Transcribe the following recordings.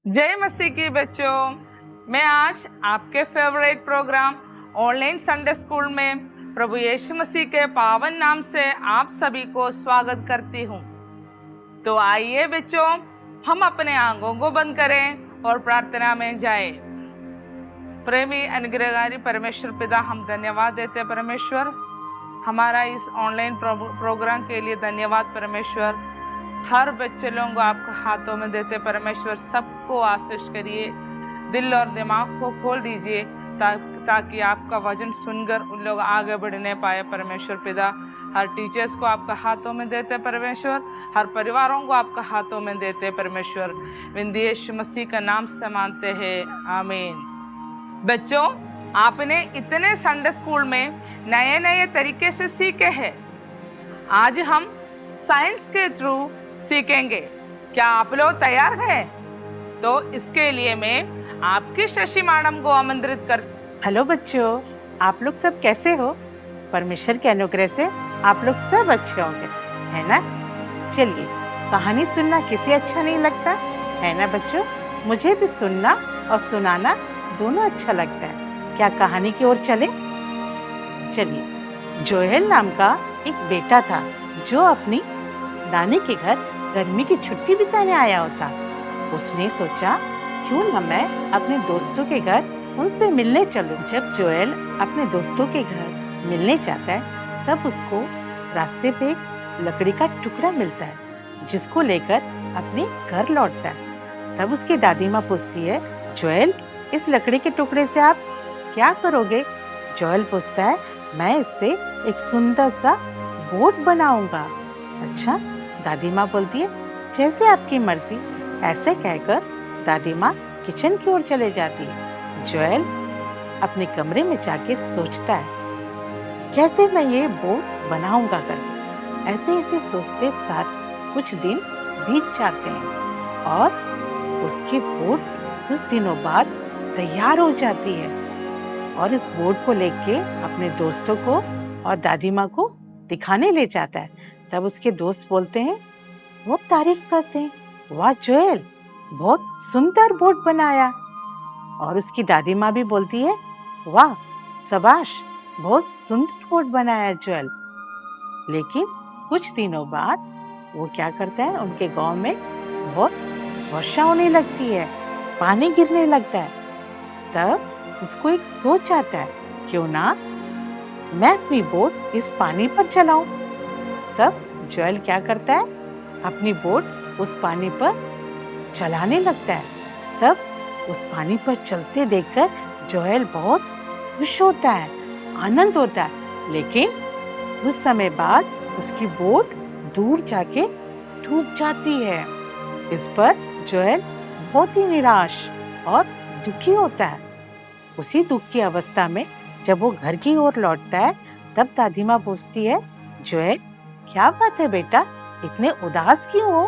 जय मसीह की बच्चों। मैं आज आपके favourite programme online Sunday school में प्रभु यीशु मसीह के पावन नाम से आप सभी को स्वागत करती हूँ। तो आइए बच्चों, हम अपने आंखों को बंद करें और प्रार्थना में जाएं। प्रेमी अनुग्रहकारी परमेश्वर पिता, हम धन्यवाद देते हैं परमेश्वर, हमारा इस ऑनलाइन प्रोग्राम के लिए धन्यवाद परमेश्वर। हर बच्चे लोगों को आपके हाथों में देते परमेश्वर, सबको आशीष करिए, दिल और दिमाग को खोल दीजिए ताकि आपका वचन सुनकर उन लोग आगे बढ़ने पाए परमेश्वर पिता। हर टीचर्स को आपके हाथों में देते परमेश्वर, हर परिवारों को आपके हाथों में देते परमेश्वर। यीशु मसीह का नाम से मांगते हैं, आमीन। बच्चों, आपने इतने संडे स्कूल में नए नए तरीके से सीखे हैं। आज हम साइंस के थ्रू सीखेंगे। क्या आप लोग तैयार हैं? तो इसके लिए मैं आपकी शशि मैडम को आमंत्रित कर। हेलो बच्चों, आप लोग सब कैसे हो? परमेश्वर के अनुग्रह से आप लोग सब अच्छे होंगे, है ना? चलिए, कहानी सुनना किसे अच्छा नहीं लगता, है ना बच्चों? मुझे भी सुनना और सुनाना दोनों अच्छा लगता है। क्या कहानी की ओर चले? चलिए। जोएल नाम का एक बेटा था जो अपनी नानी के घर गर्मी की छुट्टी बिताने आया होता। उसने सोचा, क्यों न मैं अपने दोस्तों के घर उनसे मिलने चलूं। जब जोएल अपने दोस्तों के घर मिलने जाता है, तब उसको रास्ते पे एक लकड़ी का टुकड़ा मिलता है, जिसको लेकर अपने घर लौटता है। तब उसकी दादी माँ पूछती है, जोएल, इस लकड़ी के टुकड़े से आप क्या करोगे? जोएल पूछता है, मैं इससे एक सुंदर सा बोट बनाऊंगा। अच्छा, दादी माँ बोलती है, जैसे आपकी मर्जी। ऐसे कहकर दादी माँ किचन की ओर चले जाती है। जोएल अपने कमरे में जाके सोचता है, कैसे मैं ये बोट बनाऊंगा कर। ऐसे ऐसे सोचते साथ कुछ दिन बीत जाते हैं और उसकी बोट कुछ दिनों बाद तैयार हो जाती है और इस बोट को लेके अपने दोस्तों को और दादी माँ को दिखाने ले जाता है। तब उसके दोस्त बोलते हैं, बहुत तारीफ करते हैं, वाह जोएल, बहुत सुंदर बोट बनाया। और उसकी दादी माँ भी बोलती है, वाह शाबाश, बहुत सुंदर बोट बनाया जोएल। लेकिन कुछ दिनों बाद वो क्या करता है, उनके गांव में बहुत वर्षा होने लगती है, पानी गिरने लगता है। तब उसको एक सोच आता है, क्यों ना मैं अपनी बोट इस पानी पर चलाऊं। तब जोएल क्या करता है, अपनी बोट उस पानी पर चलाने लगता है। तब उस पानी पर चलते देखकर जोएल बहुत खुश होता है, आनंद होता है। लेकिन कुछ समय बाद उसकी बोट दूर जाके डूब जाती है। इस पर जोएल बहुत ही निराश और दुखी होता है। उसी दुख की अवस्था में जब वो घर की ओर लौटता है, तब दादी माँ पूछती है, जोएल, क्या बात है बेटा, इतने उदास क्यों हो?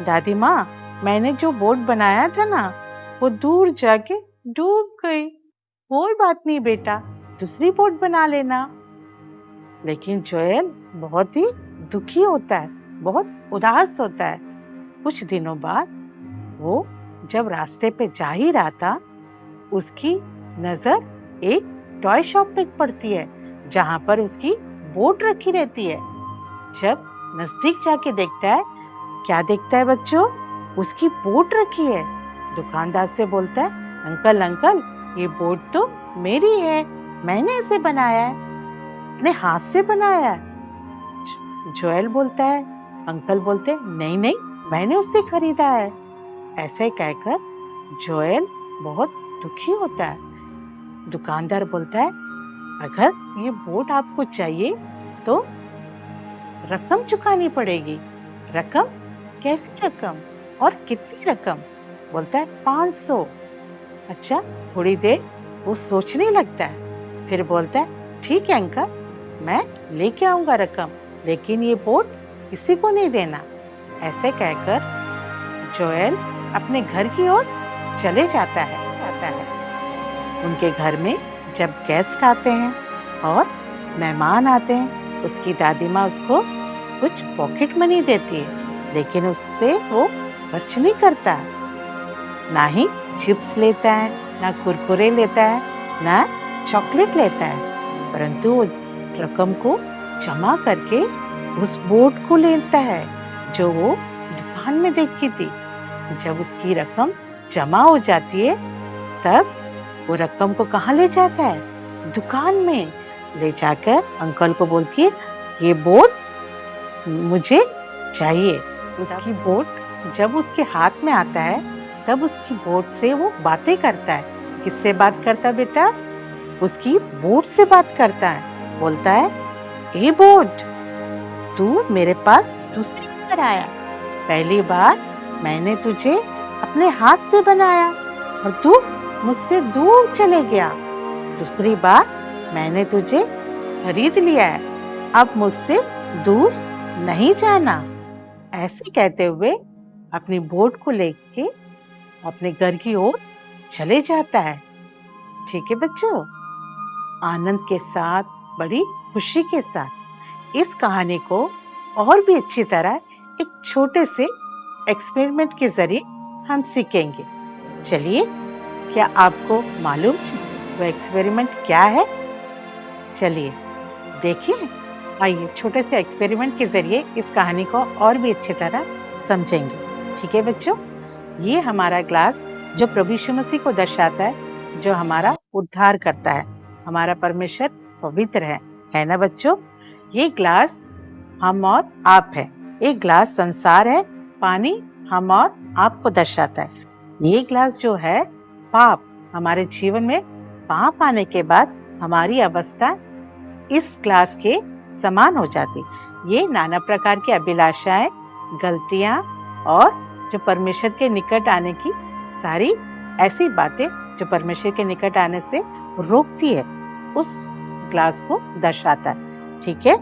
दादी माँ, मैंने जो बोट बनाया था ना, वो दूर जाके डूब गई। कोई बात नहीं बेटा, दूसरी बोट बना लेना। लेकिन जोएल बहुत ही दुखी होता है, बहुत उदास होता है। कुछ दिनों बाद वो जब रास्ते पे जा ही रहा था, उसकी नजर एक टॉय शॉप पे पड़ती है, जहाँ पर उसकी बोट रखी रहती है। जब नजदीक जाके देखता है, क्या देखता है बच्चों? उसकी बोट रखी है। दुकानदार से बोलता है, अंकल अंकल, ये बोट तो मेरी है, मैंने इसे बनाया है, अपने हाथ से बनाया है। जोएल बोलता है, अंकल बोलते हैं, नहीं नहीं, मैंने उससे खरीदा है। ऐसे कहकर जोएल बहुत दुखी होता है। दुकानदार बोलता है, अगर ये बोट आपको चाहिए तो रकम चुकानी पड़ेगी। रकम? कैसी रकम और कितनी रकम? बोलता है 500। अच्छा, थोड़ी देर वो सोचने लगता है, फिर बोलता है, ठीक है अंकल, मैं लेके आऊंगा रकम, लेकिन ये बोट किसी को नहीं देना। ऐसे कहकर जोएल अपने घर की ओर चले जाता है। उनके घर में जब गेस्ट आते हैं और मेहमान आते हैं, उसकी दादी माँ उसको कुछ पॉकेट मनी देती है, लेकिन उससे वो खर्च नहीं करता। ना ही चिप्स लेता है, ना कुरकुरे लेता है, ना चॉकलेट लेता है, परंतु वो रकम को जमा करके उस बोर्ड को लेता है जो वो दुकान में देखी थी। जब उसकी रकम जमा हो जाती है तब वो रकम को कहाँ ले जाता है? दुकान में ले जाकर अंकल को बोलती है ये बोर्ड मुझे चाहिए। उसकी बोर्ड जब उसके हाथ में आता है तब उसकी बोर्ड से वो बातें करता है। किससे बात करता है बेटा? उसकी बोर्ड से बात करता है। बोलता है ए बोर्ड, तू मेरे पास दूसरी बार आया। पहली बार मैंने तुझे अपने हाथ से बनाया और तू मुझसे दूर चले गया। दूसरी बार मैंने तुझे खरीद लिया है, अब मुझसे दूर नहीं जाना। ऐसे कहते हुए अपनी बोट को लेके अपने घर की ओर चले जाता है। ठीक है बच्चों, आनंद के साथ, बड़ी खुशी के साथ इस कहानी को और भी अच्छी तरह एक छोटे से एक्सपेरिमेंट के जरिए हम सीखेंगे। चलिए, क्या आपको मालूम है वो एक्सपेरिमेंट क्या है? चलिए देखिए। आइए छोटे से एक्सपेरिमेंट के जरिए इस कहानी को और भी अच्छी तरह समझेंगे। ठीक है बच्चों, ये हमारा ग्लास जो प्रभु यीशु मसीह को दर्शाता है, जो हमारा उद्धार करता है। हमारा परमेश्वर पवित्र है ना बच्चों? ये ग्लास हम और आप है। एक ग्लास संसार है, पानी हम और आपको दर्शाता है। ये ग्लास जो है पाप, हमारे जीवन में पाप आने के बाद हमारी अवस्था इस ग्लास के समान हो जाती। ये नाना प्रकार की अभिलाषाएं, गलतियां और जो परमेश्वर के निकट आने की सारी ऐसी बातें जो परमेश्वर के निकट आने से रोकती है, उस ग्लास को दर्शाता है। ठीक है,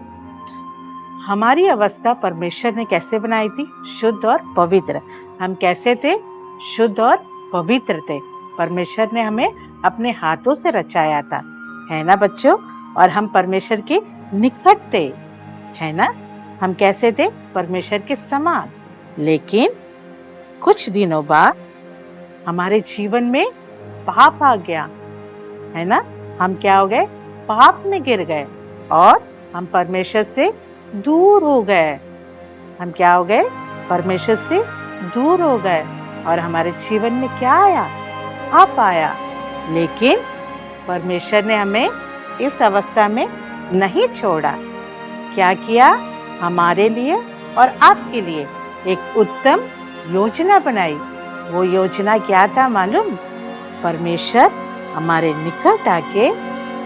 हमारी अवस्था परमेश्वर ने कैसे बनाई थी? शुद्ध और पवित्र। हम कैसे थे? शुद्ध और पवित्र थे। परमेश्वर ने हमें अपने हाथों से रचाया था, है ना बच्चों? और हम परमेश्वर के निकट थे, है ना? हम कैसे थे? परमेश्वर के समान। लेकिन कुछ दिनों बाद हमारे जीवन में पाप आ गया, है ना? हम क्या हो गए? पाप में गिर गए और हम परमेश्वर से दूर हो गए। हम क्या हो गए? परमेश्वर से दूर हो गए और हमारे जीवन में क्या आया? पाप आया। लेकिन परमेश्वर ने हमें इस अवस्था में नहीं छोड़ा। क्या किया? हमारे लिए और आपके लिए एक उत्तम योजना बनाई। वो योजना क्या था मालूम? परमेश्वर हमारे निकट आके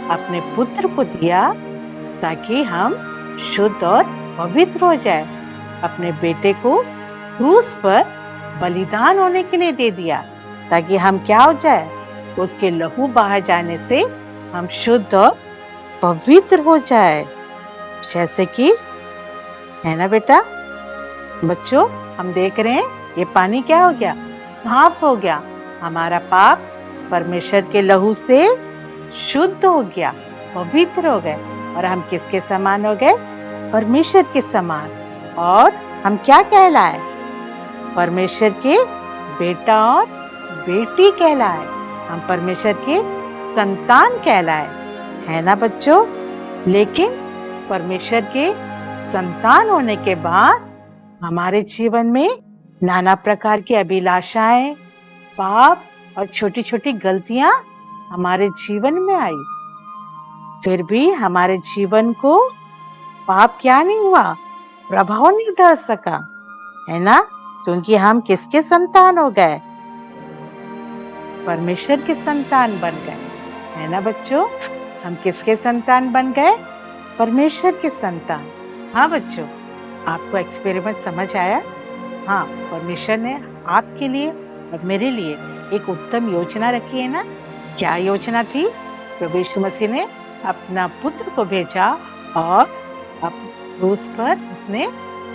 अपने पुत्र को दिया ताकि हम शुद्ध और पवित्र हो जाए। अपने बेटे को क्रूस पर बलिदान होने के लिए दे दिया ताकि हम क्या हो जाए? उसके लहू बहा जाने से हम शुद्ध और पवित्र हो जाए। जैसे कि, है ना बेटा? बच्चों, हम देख रहे हैं ये पानी क्या हो गया? साफ हो गया। हमारा पाप परमेश्वर के लहू से शुद्ध हो गया, पवित्र हो गए और हम किसके समान हो गए? परमेश्वर के समान। और हम क्या कहलाए? परमेश्वर के बेटा और बेटी कहलाए। हम परमेश्वर के संतान कहलाए, है ना बच्चों? लेकिन परमेश्वर के संतान होने के बाद हमारे जीवन में नाना प्रकार की अभिलाषाएं, पाप और छोटी छोटी गलतियां हमारे जीवन में आई। फिर भी हमारे जीवन को पाप क्या नहीं हुआ? प्रभाव नहीं डाल सका, है ना? क्योंकि हम किसके संतान हो गए? परमेश्वर के संतान बन गए, है ना बच्चों? हम किसके संतान बन गए? परमेश्वर के संतान। हाँ बच्चों, आपको एक्सपेरिमेंट समझ आया? हाँ, परमेश्वर ने आपके लिए और मेरे लिए एक उत्तम योजना रखी है ना? क्या योजना थी? प्रभु यीशु मसीह ने अपना पुत्र को भेजा और क्रूस पर उसने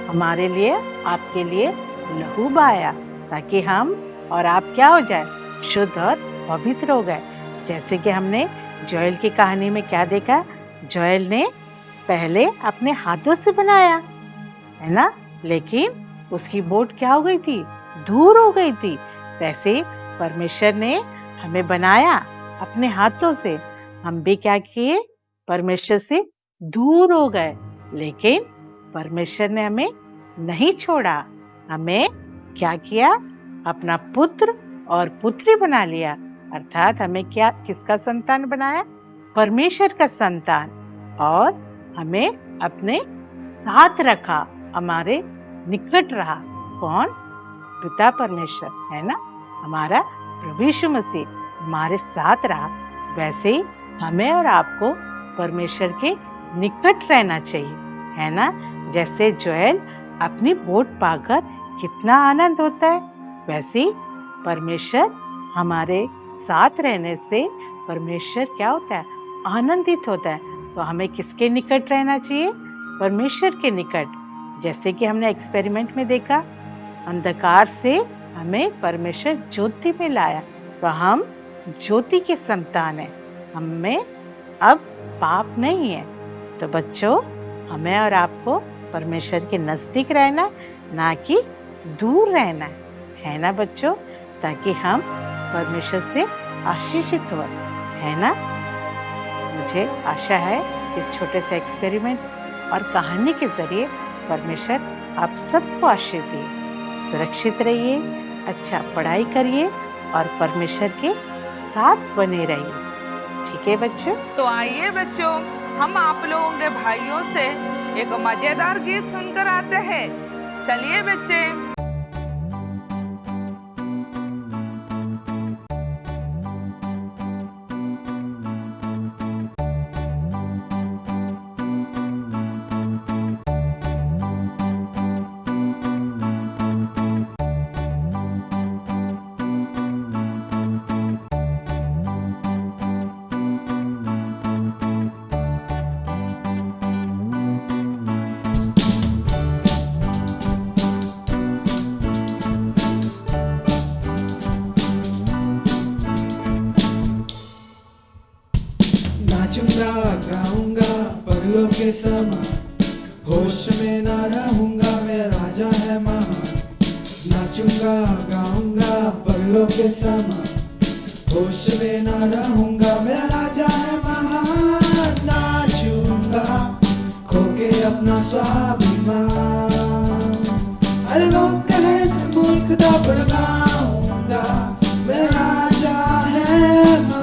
हमारे लिए, आपके लिए लहू बहाया ताकि हम और आप क्या हो जाए? शुद्ध और पवित्र हो गए। जैसे कि हमने जोएल की कहानी में क्या देखा? जोएल ने पहले अपने हाथों से बनाया, है ना? लेकिन उसकी बोट क्या हो गई थी? दूर हो गई थी। वैसे परमेश्वर ने हमें बनाया अपने हाथों से, हम भी क्या किए, परमेश्वर से दूर हो गए, लेकिन परमेश्वर ने हमें नहीं छोड़ा। हमें क्या किया, अपना पुत्र और पुत्री बना लिया, अर्थात हमें क्या, किसका संतान बनाया, परमेश्वर का संतान, और हमें अपने साथ रखा, हमारे निकट रहा। कौन? पिता परमेश्वर, है ना, हमारा प्रभु यीशु मसीह हमारे साथ रहा। वैसे ही हमें और आपको परमेश्वर के निकट रहना चाहिए, है ना। जैसे जोएल अपनी बोट पाकर कितना आनंद होता है, वैसे ही परमेश्वर हमारे साथ रहने से परमेश्वर क्या होता है, आनंदित होता है। तो हमें किसके निकट रहना चाहिए, परमेश्वर के निकट। जैसे कि हमने एक्सपेरिमेंट में देखा, अंधकार से हमें परमेश्वर ज्योति में लाया, तो हम ज्योति के संतान हैं, हमें अब पाप नहीं है। तो बच्चों, हमें और आपको परमेश्वर के नजदीक रहना, ना कि दूर रहना है ना बच्चों, ताकि हम परमेश्वर से आशीषित हो, है ना। मुझे आशा है इस छोटे से एक्सपेरिमेंट और कहानी के जरिए परमेश्वर आप सबको आशीष दिए। सुरक्षित रहिए, अच्छा पढ़ाई करिए और परमेश्वर के साथ बने रहिए। ठीक है बच्चों? तो आइए बच्चों, हम आप लोगों के भाइयों से एक मजेदार गीत सुनकर आते हैं। चलिए बच्चे। नाचूंगा गाऊंगा पगलों के समान, होश में ना रहूंगा मैं, राजा है महान। नाचूंगा गाऊंगा पगलों के समान, होश में ना रहूंगा मैं, राजा है महान। नाचूंगा खो के अपना स्वाभिमान, अरे लोग कहे से मूर्ख दा बड़गाऊंगा मैं, राजा है महान।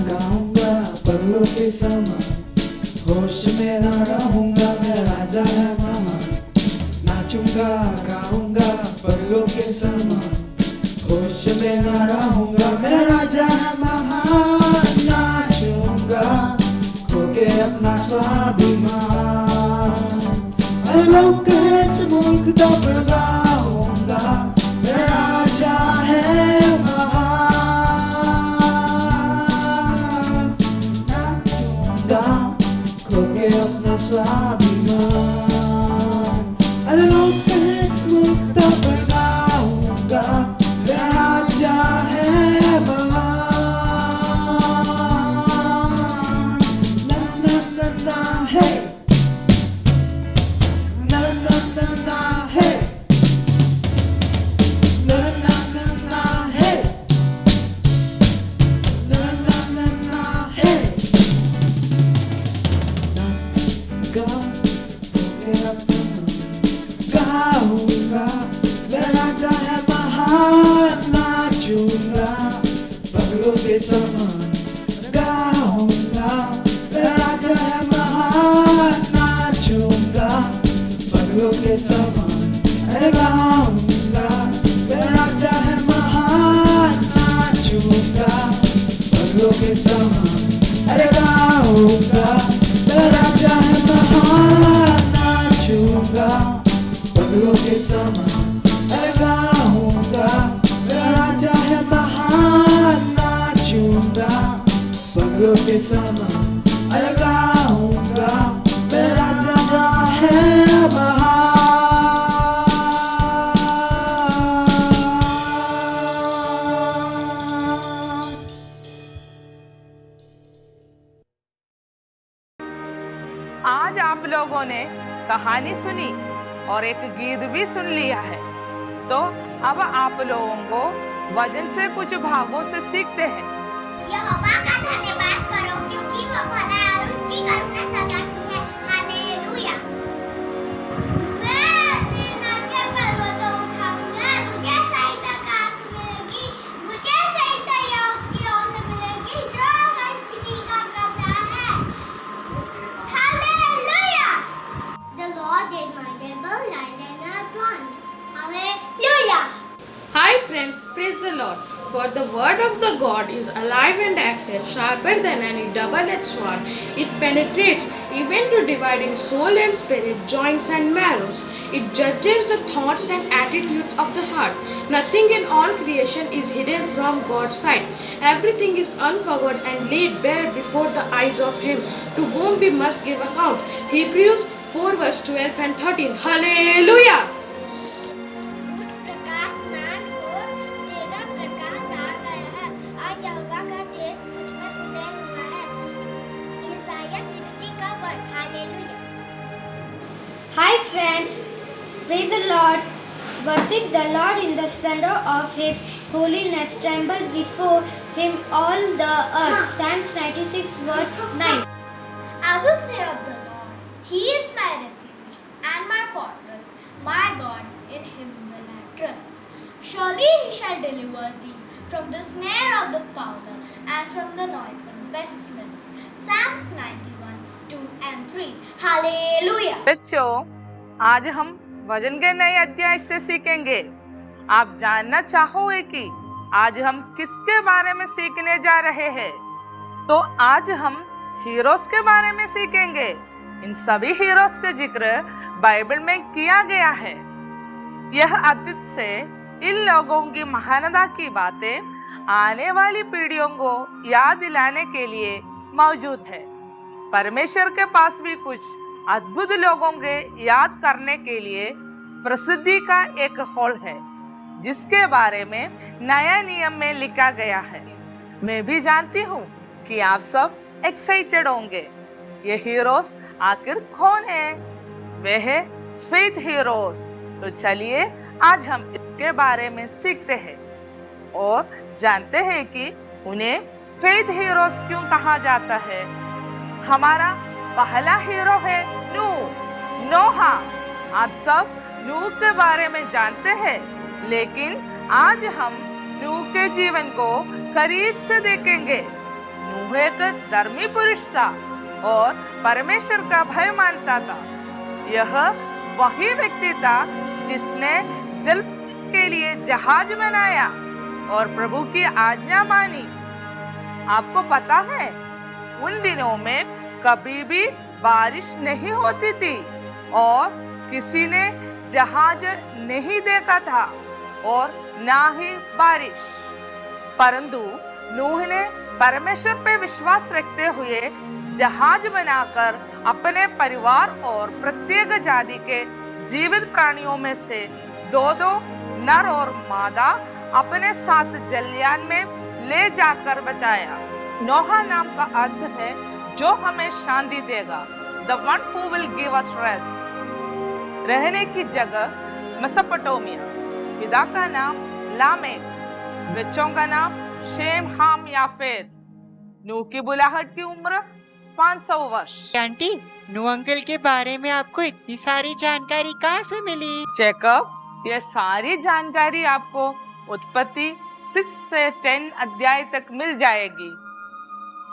गाऊंगा पगलों के समान, होश में ना रहूंगा मैं, राजा है महान। नाचूंगा गाऊंगा पगलों के समान, होश में ना रहूंगा मैं, राजा है महान। नाचूंगा खो के अपना स्वाभिमान, अरे लोग कहे से मूर्ख दा बड़गाऊंगा मैं, राजा है महान। खो के अपना स्वाभिमान, अरे लोग कहे से मूर्ख दा बड़गाऊंगा मैं, राजा है महान। ना ना ना ना है, ना ना ना ना है, ना ना ना ना है, ना ना ना ना है। God पगलों के समान लगाऊंगा मैं राजा है महान। आज आप लोगों ने कहानी सुनी और एक गीत भी सुन लिया है, तो अब आप लोगों को वचन से कुछ भागों से सीखते हैं। यहोवा का धन्यवाद करो क्योंकि वह भला है और उसकी करुणा सदा की है। हालेलुया। मैं अपने नाचे पर्वतों उठाऊंगा, मुझे सहायता कहाँ से मिलेगी? मुझे सहायता यहोवा की ओर से मिलेगी जो हर स्थिति का करता है। Hallelujah. The Lord is my devil, light and a plant. Hallelujah. Hi friends, praise the Lord. For the word of the God is alive and active, sharper than any double-edged sword. It penetrates even to dividing soul and spirit, joints and marrows. It judges the thoughts and attitudes of the heart. Nothing in all creation is hidden from God's sight. Everything is uncovered and laid bare before the eyes of Him to whom we must give account. Hebrews 4 verse 12 and 13. Hallelujah! प्रकाश स्नान हो, तेरा प्रकाश आ गया है और यहोवा का तेज तुझ पर उदय हुआ है। यशायाह 60 का word. Hallelujah. Hi friends, praise the Lord. Worship the Lord in the splendor of His holiness. Tremble before Him all the earth. Psalms 96 verse 9. I will say of the Lord, He is my refuge and my fortress, my God, in Him will I trust. Surely He shall deliver thee from the snare of the fowler and from the noisome pestilence. Psalms 91, 2 and 3. Hallelujah. बच्चों, आज हम वचन के नए अध्याय से सीखेंगे। आप जानना चाहोगे कि आज हम किसके बारे में सीखने जा रहे हैं? तो आज हम हीरोज के बारे में सीखेंगे। इन सभी हीरोज का जिक्र बाइबल में किया गया है। यह अतीत से इन लोगों की महानता की बातें आने वाली पीढ़ियों को याद दिलाने के लिए मौजूद है। परमेश्वर के पास भी कुछ अद्भुत लोगों के याद करने के लिए प्रसिद्धि का एक हॉल है, जिसके बारे में नया नियम में लिखा गया है। मैं भी जानती हूँ कि आप सब एक्साइटेड होंगे। ये हीरोज आखिर कौन है? वे है फेथ हीरोज। तो चलिए आज हम इसके बारे में सीखते हैं और जानते हैं कि उन्हें फेथ हीरोज क्यों कहा जाता है। हमारा पहला हीरो है नोहा। आप सब नूह के बारे में जानते हैं, लेकिन आज हम नूह के जीवन को करीब से देखेंगे। नूह एक धर्मी पुरुष था और परमेश्वर का भय मानता था। यह वही व्यक्ति था जिसने जल के लिए जहाज बनाया और प्रभु की आज्ञा मानी। आपको पता है, उन दिनों में कभी भी बारिश नहीं होती थी और किसी ने जहाज नहीं देखा था और ना ही बारिश। परंतु नूह ने परमेश्वर पे विश्वास रखते हुए जहाज बनाकर अपने परिवार और प्रत्येक जाति के जीवित प्राणियों में से 2-2 नर और मादा अपने साथ जलयान में ले जाकर बचाया। नोहा नाम का अर्थ है जो हमें शांति देगा, The one who will give us rest। रहने की जगह मेसोपोटामिया। पिता का नाम लामेक, बच्चों का नाम शेम, हाम, याफेत। नूह की बुलाहट की उम्र 500 वर्ष। आंटी, नूह अंकल के बारे में आपको इतनी सारी जानकारी कहाँ से मिली? चेकअप, ये सारी जानकारी आपको उत्पत्ति 6 से 10 अध्याय तक मिल जाएगी।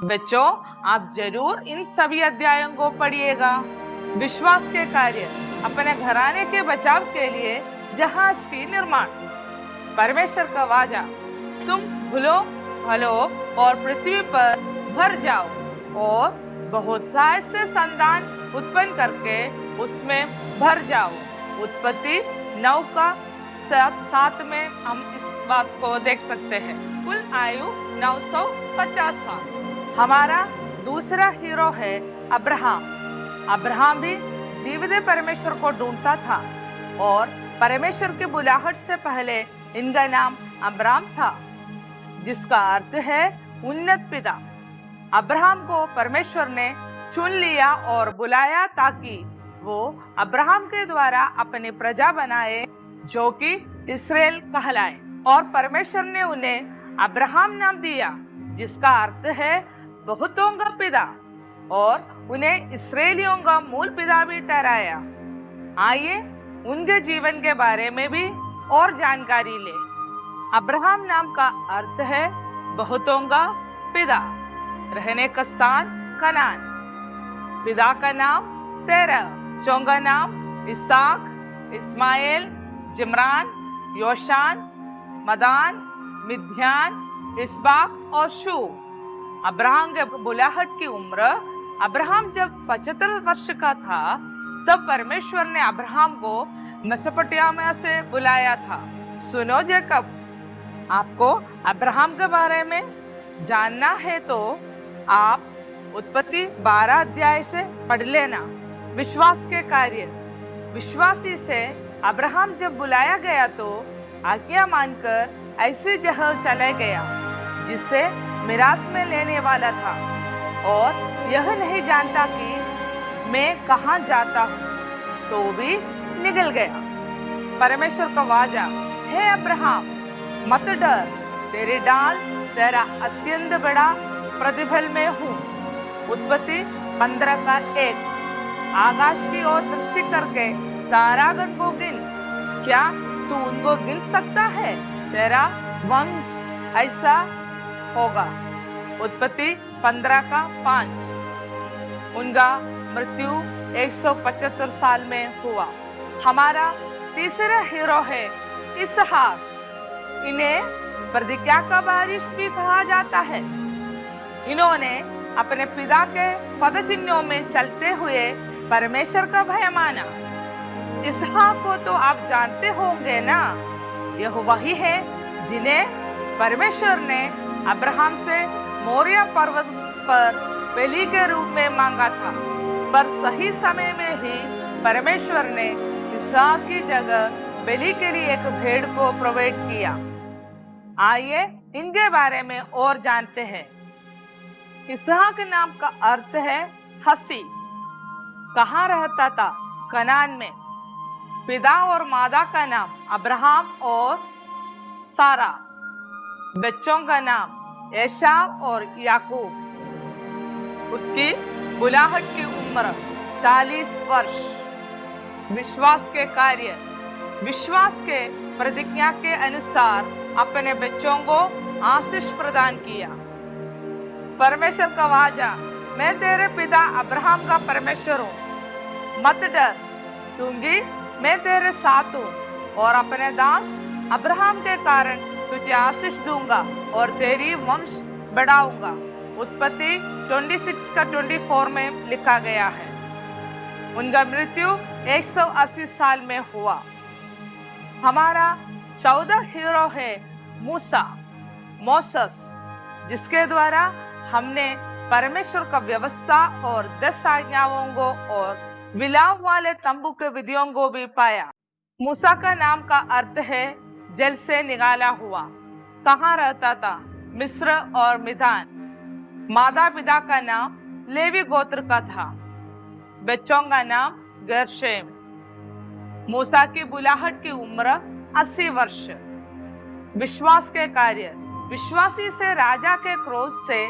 बच्चों, आप जरूर इन सभी अध्यायों को पढ़िएगा। विश्वास के कार्य, अपने घराने के बचाव के लिए जहाज की निर्माण, परमेश्वर का वादा, तुम भूलो भलो और पृथ्वी पर भर जाओ और बहुत से संतान उत्पन्न करके उसमें भर जाओ। उत्पत्ति 9 का 7 में हम इस बात को देख सकते हैं। कुल आयु 950 साल। हमारा दूसरा हीरो है अब्राहम। अब्राहम भी जीवित परमेश्वर को ढूंढता था और परमेश्वर की बुलाहट से पहले इनका नाम अब्राम था, जिसका अर्थ है उन्नत पिता। अब्राहम को परमेश्वर ने चुन लिया और बुलाया ताकि वो अब्राहम के द्वारा अपनी प्रजा बनाए, जो कि इस्राएल कहलाए। और परमेश्वर ने उन्हें अब्राहम नाम दिया, जिसका अर्थ है बहुतों का पिता, और उन्हें इस्राएलियों का मूल पिता भी ठहराया। आइए उनके जीवन के बारे में भी और जानकारी ले। अब्राहम नाम का अर्थ है बहुतों का पिता। रहने का स्थान कनान। पिता का नाम तेरह, बच्चों का नाम इसाक, इस्माइल, जिम्रान, योशान, मदान, मिद्यान, इसबाक और शू। अब्राहम के बुलाहट की उम्र, अब्राहम जब 75 वर्ष का था तब परमेश्वर ने अब्राहम को मेसोपोटामिया से बुलाया था। सुनो जेकब, आपको अब्राहम के बारे में जानना है तो आप उत्पत्ति 12 अध्याय से पढ़ लेना। विश्वास के कार्य। विश्वासी से अब्राहम जब बुलाया गया तो आज्ञा मानकर ऐसी जगह चले गया जिसे मिरास में लेने वाला था, और यह नहीं जानता कि मैं कहाँ जाता हूँ, तो भी निकल गया। परमेश्वर का वादा, हे अब्राहम मत डर, तेरी डाल तेरा अत्यंत बड़ा प्रतिफल में हूँ। उत्पत्ति 15:1। आकाश की ओर दृष्टि करके तारागण को गिन, क्या तू उनको गिन सकता है? तेरा वंश ऐसा होगा। उत्पत्ति 15:5। उनका मृत्यु 175 साल में हुआ। हमारा तीसरा हीरो है इसहाक। इन्हें प्रतिज्ञा का वारिस भी कहा जाता है। इन्होंने अपने पिता के पद चिन्हों में चलते हुए परमेश्वर का भय माना। इसहाक को तो आप जानते होंगे ना, यह वही है जिन्हें परमेश्वर ने अब्राहम से मोरिया पर्वत पर बलि के रूप में मांगा था, पर सही समय में ही परमेश्वर ने इसहाक की जगह बलि के लिए एक भेड़ को प्रोवाइड किया। आइए इनके बारे में और जानते हैं। इसहाक नाम का अर्थ है हंसी। कहाँ रहता था? कनान में। पिता और माता का नाम अब्राहम और सारा। बच्चों का नाम एसाव और याकूब। उसकी बुलाहट की उम्र 40 वर्ष। विश्वास के कार्य। विश्वास के प्रतिज्ञा के अनुसार अपने बच्चों को आशीष प्रदान किया। परमेश्वर का वादा, मैं तेरे पिता अब्राहम का परमेश्वर हूँ, मत डर, क्योंकि मैं तेरे साथ हूँ और अपने दास अब्राहम के कारण तुझे आशीष दूंगा और तेरी वंश बढ़ाऊंगा। उत्पत्ति 26:24 में लिखा गया है। उनका मृत्यु 180 साल में हुआ। हमारा 14 हीरो है मूसा, मोसेस, जिसके द्वारा हमने परमेश्वर का व्यवस्था और 10 आज्ञाओं को और विलाप वाले तंबू के विधियों को भी पाया। मूसा का नाम का अर्थ है जल से निकाला हुआ। कहाँ रहता था? मिस्र और मिधान। माता पिता का नाम लेवी गोत्र का था। बच्चों का नाम गेर्शेम। मूसा की बुलाहट की उम्र 80 वर्ष। विश्वास के कार्य। विश्वासी से राजा के क्रोध से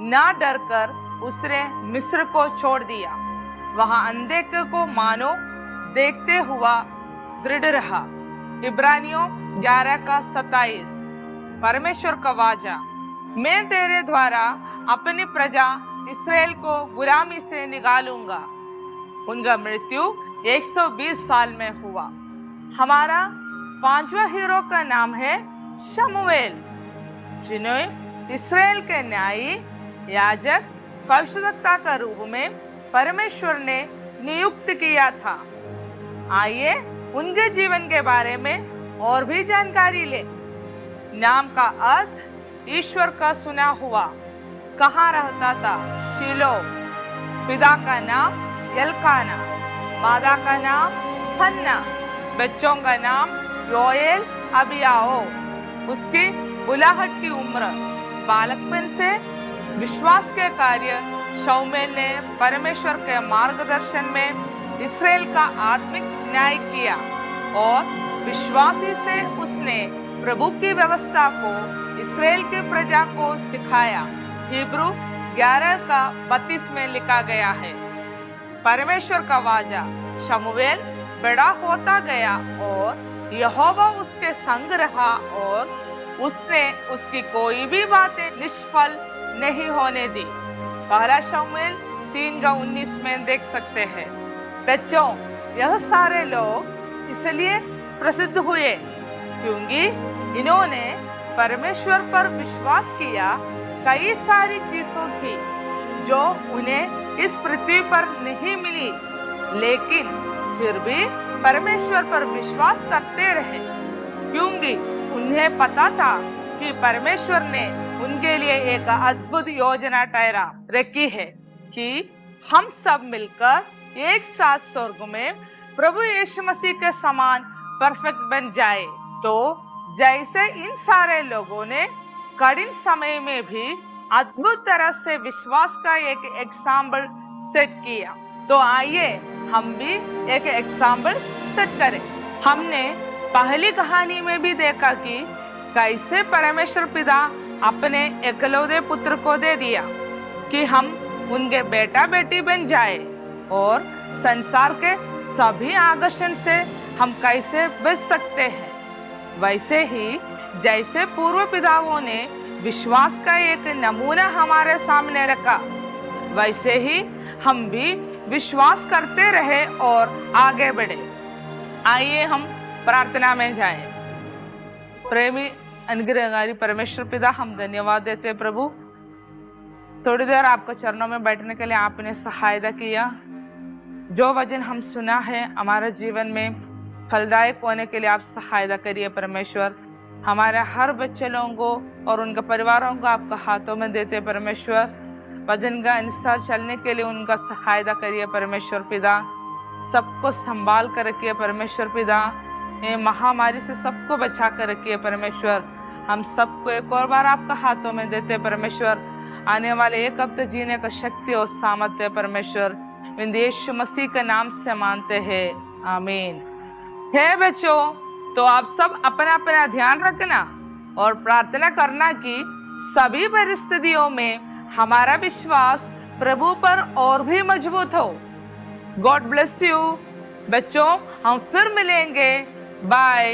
ना डरकर उसने मिस्र को छोड़ दिया। वहां अनदेखे को मानो देखते हुआ दृढ़ रहा। इब्रानियों 11:27। परमेश्वर का वाचा, मैं तेरे द्वारा अपनी प्रजा इस्राएल को गुलामी से निकालूंगा। उनका मृत्यु 120 साल में हुआ। हमारा 5वां हीरो का नाम है शमूएल, जिन्हें इस्राएल के न्यायी, याजक, भविष्यद्वक्ता का रूप में परमेश्वर ने नियुक्त किया था। आइए उनके जीवन के बारे में और भी जानकारी ले। नाम का अर्थ ईश्वर का सुना हुआ। कहाँ रहता था? शीलो। पिता का नाम एल्काना, माता का नाम हन्ना, बच्चों का नाम योएल, अबियाओ। उसकी बुलाहट की उम्र। बालकपन से विश्वास के कार्य शमूएल ने परमेश्वर के मार्गदर्शन में इस्राएल का आत्मिक न्याय किया और विश्वासी से उसने प्रभु की व्यवस्था को इस्राएल की प्रजा को सिखाया। हिब्रू 11:32 में लिखा गया है, परमेश्वर का वाजा शमूएल बड़ा होता गया और यहोवा उसके संग रहा और उसने उसकी कोई भी बातें निष्फल नहीं होने दी। पहला शमूएल 3:19 में देख सकते हैं। बच्चों, यह सारे लोग इसलिए प्रसिद्ध हुए क्योंकि इन्होंने परमेश्वर पर विश्वास किया। कई सारी चीजों थी जो उन्हें इस पृथ्वी पर नहीं मिली, लेकिन फिर भी परमेश्वर पर विश्वास करते रहे क्योंकि उन्हें पता था कि परमेश्वर ने उनके लिए एक अद्भुत योजना ठहरा रखी है कि हम सब मिलकर एक साथ स्वर्ग में प्रभु यीशु मसीह के समान परफेक्ट बन जाए। तो जैसे इन सारे लोगों ने कठिन समय में भी अद्भुत तरह से विश्वास का एक एग्जाम्पल सेट किया, तो आइए हम भी एक एग्जाम्पल सेट करें। हमने पहली कहानी में भी देखा कि कैसे परमेश्वर पिता अपने एकलौते पुत्र को दे दिया कि हम उनके बेटा बेटी बन जाए और संसार के सभी आकर्षण से हम कैसे बच सकते हैं। वैसे ही जैसे पूर्व पिताओं ने विश्वास का एक नमूना हमारे सामने रखा, वैसे ही हम भी विश्वास करते रहे और आगे बढ़े। आइए हम प्रार्थना में जाएं। प्रेमी अनुग्रहकारी परमेश्वर पिता, हम धन्यवाद देते प्रभु, थोड़ी देर आपके चरणों में बैठने के लिए आपने सहायता किया। जो वचन हम सुना है हमारे जीवन में फलदायक होने के लिए आप सहायता करिए परमेश्वर। हमारे हर बच्चे लोगों को और उनके परिवारों को आपका हाथों में देते परमेश्वर। वचन का अनुसार चलने के लिए उनका सहायता करिए परमेश्वर पिता। सबको संभाल कर रखिए परमेश्वर पिता। ये महामारी से सबको बचा कर रखिए परमेश्वर। हम सबको एक और बार आपका हाथों में देते परमेश्वर। आने वाले एक हफ्ते जीने का शक्ति और सामर्थ्य परमेश्वर, यीशु मसीह के नाम से मानते हैं, आमीन। है बच्चों, तो आप सब अपना अपना ध्यान रखना और प्रार्थना करना कि सभी परिस्थितियों में हमारा विश्वास प्रभु पर और भी मजबूत हो। गॉड ब्लेस यू बच्चों, हम फिर मिलेंगे। बाय।